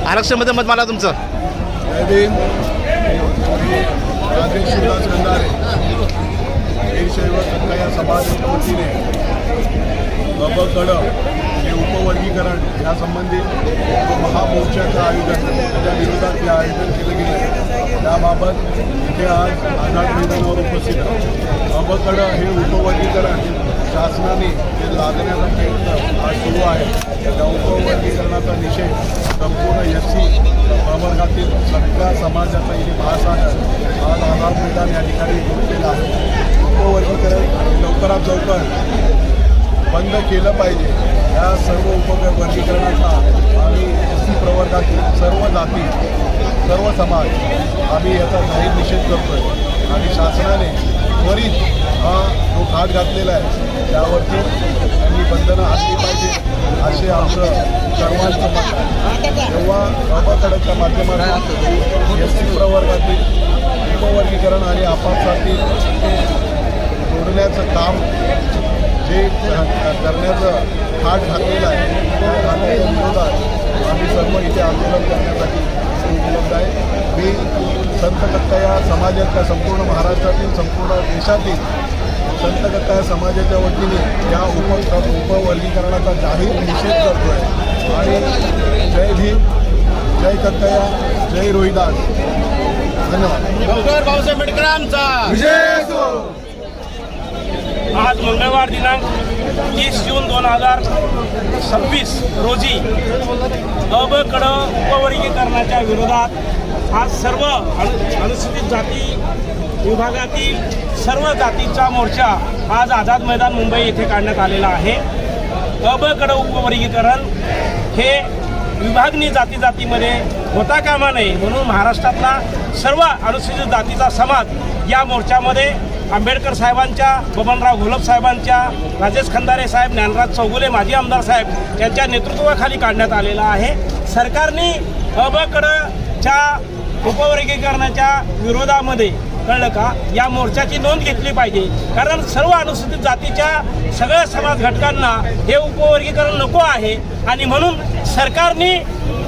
आरक्षणामध्ये मत माला तुमचं. शिवदास गंधारे वीरशैव कन्हैया समाजाच्या वतीने कडं हे उपवर्गीकरण यासंबंधी महामोर्चाचं आयोजन त्याच्या विरोधात जे आयोजन केलं गेलं त्याबाबत इथे आज आझाद मैदानावर उपस्थित आहे. कडं हे उपवर्गीकरण शासनाने जे लादण्याचा प्रयत्न आज सुरू आहे त्या उपवर्गीकरणाचा निषेध संपूर्ण SC प्रवर्गातील सगळ्या समाजाचा इथे महासागर आज आझाद मैदान या ठिकाणी केलेला आहे. उपवर्गीकरण लवकरात लवकर बंद केलं पाहिजे. या सर्व उपवर्गीकरणाचा आम्ही SC प्रवर्गातील सर्व जाती सर्व समाज आम्ही याचा जाहीर निषेध करतो आहे आणि शासनाने त्वरित हा जो घाट घातलेला आहे त्यावरती त्यांनी बंधनं आणली पाहिजे असे आमचं सर्वांचं मत आहे. तेव्हा कडच्या माध्यमातून SC प्रवर्गातील उपवर्गीकरण आणि आपापसातील जोडण्याचं काम जे करण्याचं घाट घातलेलं आहे त्या घाटाच्या विरोधात आम्ही सर्व इथे आंदोलन करण्यासाठी उपलब्ध आहे. मी संत कक्कया समाजाच्या संपूर्ण महाराष्ट्रातील संपूर्ण देशातील संत कक्कया समाजाच्या वतीने या उपवर्गीकरणाचा जाहीर निषेध करतो आहे आणि जय भीम, जय कक्कया, जय रोहिदास. धन्यवाद. डॉक्टर बाबासाहेब आंबेडकरांचा विजय असो. आज मंगळवार दिनांक 30 जून 2026 रोजी कडं उपवर्गीकरणाच्या विरोधात आज सर्व अनुसूचित जाती विभागातील सर्व जातीचा मोर्चा आज आझाद मैदान मुंबई येथे काढण्यात आलेला आहे. कडं उपवर्गीकरण हे विभागणी जातीमध्ये होता कामा नये म्हणून महाराष्ट्रातला सर्व अनुसूचित जातीचा समाज या मोर्चामध्ये आंबेडकर साहेबांच्या, बबनराव घोलप साहेबांच्या, राजेश खंदारे साहेब, ज्ञानराज चौगुले माजी आमदार साहेब यांच्या नेतृत्वाखाली काढण्यात आलेला आहे. सरकारने कडच्या उपवर्गीकरणाच्या विरोधामध्ये कळलं का या मोर्चाची नोंद घेतली पाहिजे. कारण सर्व अनुसूचित जातीच्या सगळ्या समाज घटकांना हे उपवर्गीकरण नको आहे आणि म्हणून सरकारने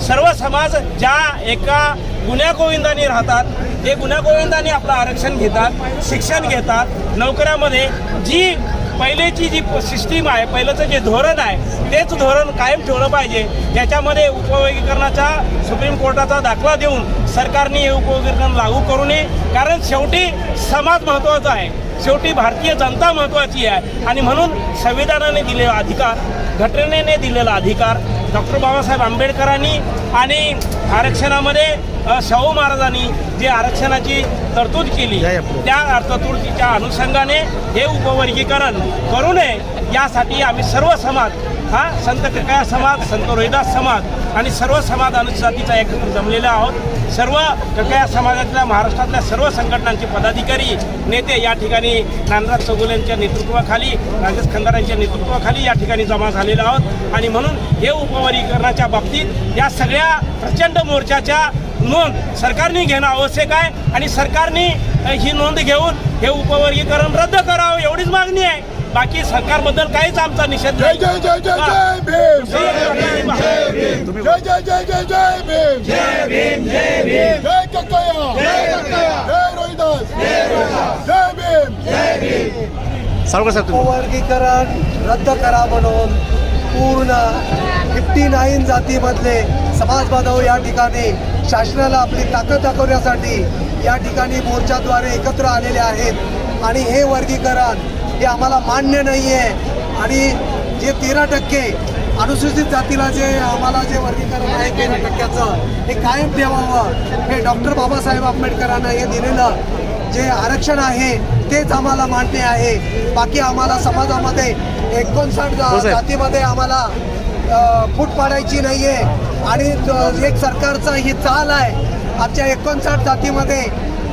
सर्व समाज ज्या एका गुन्ह्यागोविंदाने राहतात ते गुन्ह्यागोविंदाने आपलं आरक्षण घेतात, शिक्षण घेतात, नोकऱ्यामध्ये जी पहिलेची जी सिस्टीम आहे, पहिलंचं जे धोरण आहे तेच धोरण कायम ठेवलं पाहिजे. ज्याच्यामध्ये उपवर्गीकरणाचा सुप्रीम कोर्टाचा दाखला देऊन सरकारने हे उपवर्गीकरण लागू करू नये. कारण शेवटी समाज महत्त्वाचा आहे, शेवटी भारतीय जनता महत्त्वाची आहे आणि म्हणून संविधानाने दिलेला अधिकार, घटनेने दिलेला अधिकार, डॉक्टर बाबासाहेब आंबेडकरांनी आणि आरक्षणामध्ये शाहू महाराजांनी जे आरक्षणाची तरतूद केली त्या तरतुदीच्या अनुषंगाने हे उपवर्गीकरण करू नये यासाठी आम्ही सर्व समाज संत कक्कया समाज, संत रोहिदास समाज आणि सर्व समाज अनुसूचित जातीचा एकत्र जमलेले आहोत. सर्व कक्कया समाजातल्या महाराष्ट्रातल्या सर्व संघटनांचे पदाधिकारी नेते या ठिकाणी ज्ञानराज चौगुले यांच्या नेतृत्वाखाली, राजेश खंदारे यांच्या नेतृत्वाखाली या ठिकाणी जमा झालेलो आहोत आणि म्हणून हे उपवर्गीकरणाच्या बाबतीत या सगळ्या प्रचंड मोर्चाच्या नोंद सरकारने घेणं आवश्यक आहे आणि सरकारने ही नोंद घेऊन हे उपवर्गीकरण रद्द करावं एवढीच मागणी आहे. बाकी सरकारबद्दल काहीच आमचा निषेध नाही. जय जय जय जय भीम. जय जय जय जय जय भीम. जय भीम, जय भीम. जय कक्कया, जय कक्कया, जय रोहिदास, जय रोहिदास, जय भीम, जय भीम. सावकार साहेब तुम्ही उपवर्गीकरण रद्द करा म्हणून पूर्ण 59 जातीमधले समाज बांधव या ठिकाणी शासनाला आपली ताकद दाखवण्यासाठी या ठिकाणी मोर्चाद्वारे एकत्र आलेले आहेत आणि हे वर्गीकरण हे आम्हाला मान्य नाही आहे आणि जे 13% अनुसूचित जातीला जे आम्हाला जे वर्गीकरण आहे 13%चं हे कायम ठेवावं. हे डॉक्टर बाबासाहेब आंबेडकरांना हे दिलेलं जे आरक्षण आहे तेच आम्हाला मान्य आहे. बाकी आम्हाला समाजामध्ये 59 जातीमध्ये आम्हाला फूट पाडायची नाही आहे आणि एक सरकारचा ही चाल आहे आमच्या 59 जातीमध्ये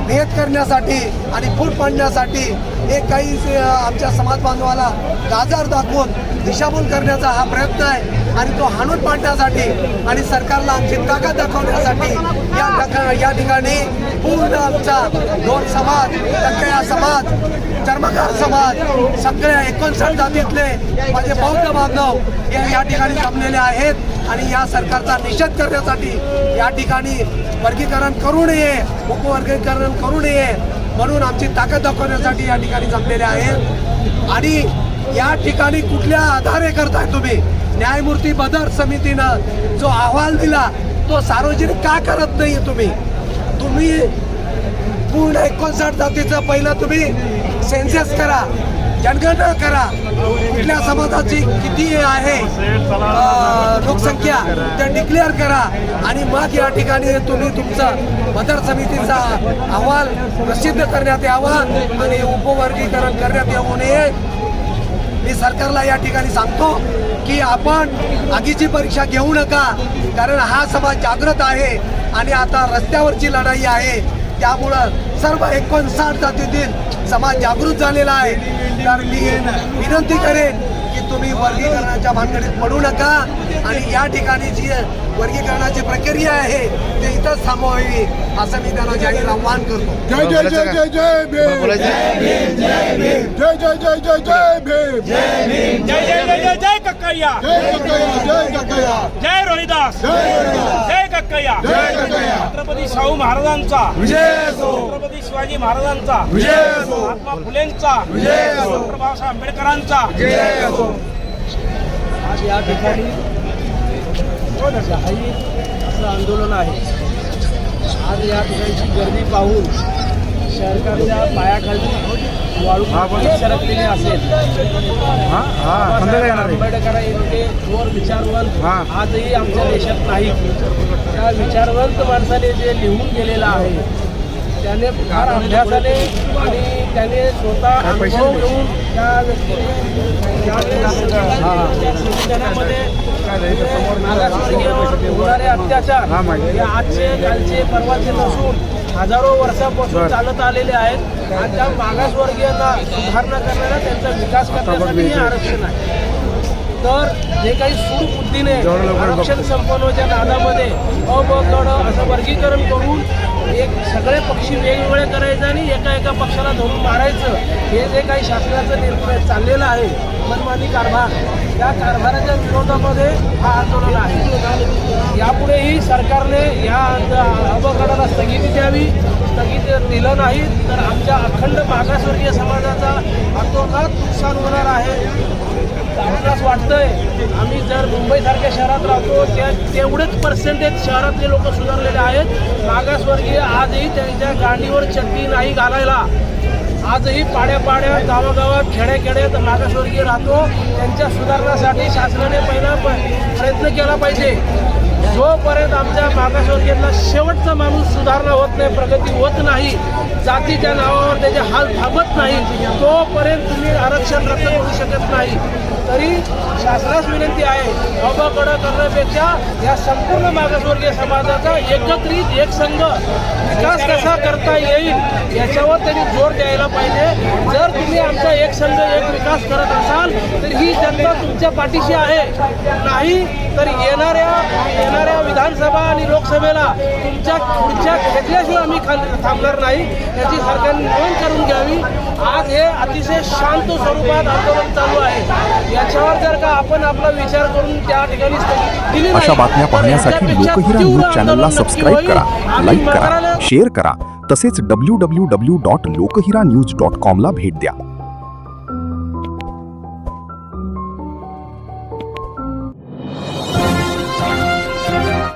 भेद करण्यासाठी आणि फूट पाडण्यासाठी. हे काही आमच्या समाज बांधवाला गाजर दाखवून दिशाभूल करण्याचा हा प्रयत्न आहे आणि तो हाणून पाडण्यासाठी आणि सरकारला आमची ताकद दाखवण्यासाठी या ठिकाणी पूर्ण आमचा दोन समाज, टक्कया समाज, चर्मकार समाज, सगळ्या 59 जातीतले माझे बौद्ध बांधव हे या ठिकाणी जमलेले आहेत आणि या सरकारचा निषेध करण्यासाठी या ठिकाणी वर्गीकरण करू नये, उपवर्गीकरण करू नये म्हणून आमची ताकद दाखवण्यासाठी या ठिकाणी जमलेले आहेत. आणि या ठिकाणी कुठल्या आधारे करताय तुम्ही? न्यायमूर्ती बदर समितीनं जो अहवाल दिला तो सार्वजनिक का करत नाही? तुम्ही पूर्ण 59 जातीचं पहिलं तुम्ही सेन्सस करा, जनगणना करा, कुठल्या समाजाची किती आहे लोकसंख्या ते डिक्लेअर करा आणि मग या ठिकाणी तुम्ही तुमचं बदर समितीचा अहवाल प्रसिद्ध करण्यात यावा आणि उपवर्गीकरण करण्यात येऊ नये. मी सरकारला या ठिकाणी सांगतो की आपण आगीची परीक्षा घेऊ नका, कारण हा समाज जागृत आहे आणि आता रस्त्यावरची लढाई आहे. त्यामुळं सर्व 59 जातीतील समाज जागृत झालेला आहे. तर मी विनंती करेन की तुम्ही वर्गीकरणाच्या भानगडीत पडू नका आणि या ठिकाणी जी वर्गीकरणाची प्रक्रिया आहे ते इथंच थांबवावी असं मी त्यांना जाहीर आव्हान करतो. जय जय जय जय जय भीम. जय जय जय जय जय भीम. जय जय जय जय जय कक्कैया. जय कक्कैया, जय कक्कैया. जय रोहिदास. जय कक्कैया. छत्रपती शाहू महाराजांचा विजय असो. छत्रपती शिवाजी महाराजांचा विजय असो. महात्मा फुलेंचा विजय असो. डॉक्टर बाबासाहेब आंबेडकरांचा विजय असो. आज या ठिकाणी जाहीर असं आंदोलन आहे. आज या ठिकाणची गर्दी पाहून सरकारच्या पायाखाली वाळू सरकलेली असेल. आंबेडकर इतके थोर विचारवंत आजही आमच्या देशात नाहीत. त्या विचारवंत माणसाने जे लिहून गेलेलं आहे त्याने फार अभ्यासाने आणि त्याने स्वतः अनुभव घेऊन त्या व्यक्तीने संविधानामध्ये होणारे अत्याचार हे आजचे कालचे परवाचे नसून हजारो वर्षापासून चालत आलेले आहेत. आणि त्या मागासवर्गीयांना सुधारणा करणारा त्यांचा विकास करण्यासाठी हे आरक्षण आहे. तर जे काही सूड बुद्धीने आरक्षण संपवण्याच्या नादामध्ये अ ब क असं वर्गीकरण करून एक सगळे पक्षी वेगवेगळे करायचं आणि एका एका पक्षाला धरून मारायचं हे जे काही शासनाचं निर्णय चाललेलं आहे मनमानी कारभार, त्या कारभाराच्या विरोधामध्ये हा आंदोलन आहे. यापुढेही सरकारने या अबकडाला स्थगिती द्यावी. स्थगिती दिलं नाही तर आमच्या अखंड मागासवर्गीय समाजाचा अतोनात नुकसान होणार आहे. आपल्यास वाटतंय आम्ही जर मुंबईसारख्या शहरात राहतो त्या तेवढेच पर्सेंटेज शहरातले लोक सुधारलेले आहेत. मागासवर्गीय आजही त्यांच्या गांडीवर चड्डी नाही घालायला. आजही पाड्या गावागावात खेड्यात मागासवर्गीय राहतो. त्यांच्या सुधारणासाठी शासनाने पहिला प्रयत्न केला पाहिजे. जोपर्यंत आमच्या मागासवर्गीयांना शेवटचा माणूस सुधारणा होत नाही, प्रगती होत नाही, जातीच्या नावावर त्याचे हाल थांबत नाही, तोपर्यंत तुम्ही आरक्षण रद्द करू शकत नाही. तरी शासनास विनंती आहे अबकडं करण्यापेक्षा या संपूर्ण मागासवर्गीय समाजाचा एकत्रित एकसंघ विकास कसा करता येईल याच्यावर त्यांनी जोर द्यायला पाहिजे. जर तुम्ही आमचा एक संघ एक विकास करत असाल तर ही जनता तुमच्या पाठीशी आहे. नाही तर येणाऱ्या विधानसभा आणि लोकसभेला तुमच्या खुर्च्या घेतल्याशिवाय आम्ही थांबणार नाही. याची सरकारने नोंद करून घ्यावी. आज हे अतिशय शांत स्वरूपात आंदोलन चालू आहे. याच्यावर जर का आपण आपला विचार करून त्या ठिकाणी स्थगिती दिली अशा बातम्या पाहण्यासाठी लोकहिरा न्यूज चॅनलला सबस्क्राईब करा, लाईक करा, शेअर करा. तसेच www.lokahiranews.com ला भेट द्या.